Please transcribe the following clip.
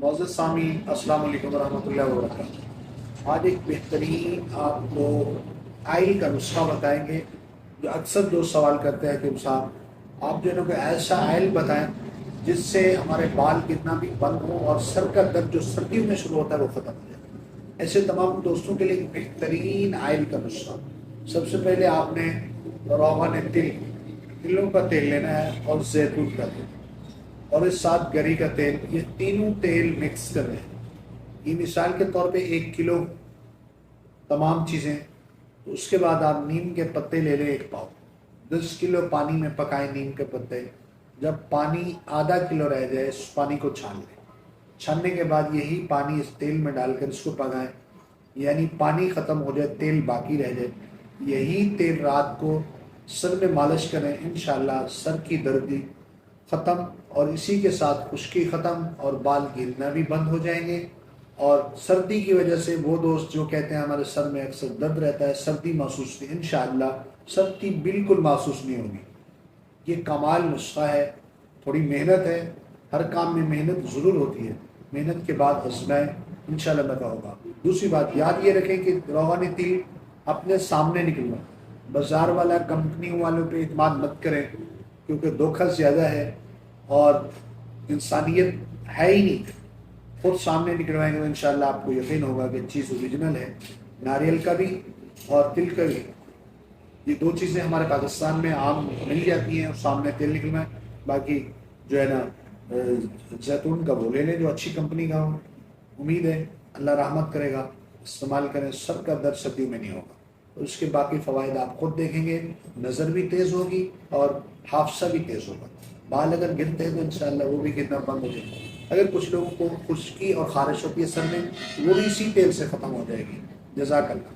معزز سامعین، السلام علیکم ورحمۃ اللہ وبرکاتہ۔ آج ایک بہترین آپ کو آئل کا نسخہ بتائیں گے، جو اکثر دوست سوال کرتے ہیں کہ صاحب آپ جو ہے نا کوئی ایسا آئل بتائیں جس سے ہمارے بال کتنا بھی بند ہو اور سر کا درد جو سردیوں میں شروع ہوتا ہے وہ ختم ہو جائے۔ ایسے تمام دوستوں کے لیے ایک بہترین آئل کا نسخہ۔ سب سے پہلے آپ نے روغن تلوں کا تیل لینا ہے اور زیتون کا تیل اور اس ساتھ گری کا تیل، یہ تینوں تیل مکس کر رہے ہیں۔ یہ مثال کے طور پہ 1 کلو تمام چیزیں، تو اس کے بعد آپ نیم کے پتے لے لیں 1 پاؤ، 10 کلو پانی میں پکائیں نیم کے پتے۔ جب پانی آدھا کلو رہ جائے اس پانی کو چھان لیں، چھاننے کے بعد یہی پانی اس تیل میں ڈال کر اس کو پکائیں، یعنی پانی ختم ہو جائے تیل باقی رہ جائے۔ یہی تیل رات کو سر میں مالش کریں، انشاءاللہ سر کی دردی ختم اور اسی کے ساتھ خشکی ختم اور بال گرنا بھی بند ہو جائیں گے۔ اور سردی کی وجہ سے وہ دوست جو کہتے ہیں ہمارے سر میں اکثر درد رہتا ہے، سردی محسوس نہیں، انشاءاللہ سردی بالکل محسوس نہیں ہوگی۔ یہ کمال نسخہ ہے، تھوڑی محنت ہے، ہر کام میں محنت ضرور ہوتی ہے، محنت کے بعد آزمائیں، انشاءاللہ نفع ہوگا۔ دوسری بات یاد یہ رکھیں کہ روغن تیل اپنے سامنے نکلنا، بازار والا کمپنی والوں پہ اعتماد مت کریں کیونکہ دھوکہ زیادہ ہے اور انسانیت ہے ہی نہیں۔ خود سامنے نکلوائیں گے تو انشاءاللہ آپ کو یقین ہوگا کہ چیز اوریجنل ہے۔ ناریل کا بھی اور تل کا بھی، یہ 2 چیزیں ہمارے پاکستان میں عام مل جاتی ہیں اور سامنے تیل نکلنا ہے۔ باقی جو ہے نا زیتون کا وہ لے لیں جو اچھی کمپنی کا ہو۔ امید ہے اللہ رحمت کرے گا، استعمال کریں، سر کا درد سردیوں میں نہیں ہوگا۔ اس کے باقی فوائد آپ خود دیکھیں گے، نظر بھی تیز ہوگی اور حافظہ بھی تیز ہوگا۔ بال اگر گرتے ہیں تو انشاءاللہ وہ بھی گرنا بند ہو جائے گا۔ اگر کچھ لوگوں کو خشکی اور خارش ہوتی ہے سر میں، وہ بھی اسی تیل سے ختم ہو جائے گی۔ جزاک اللہ۔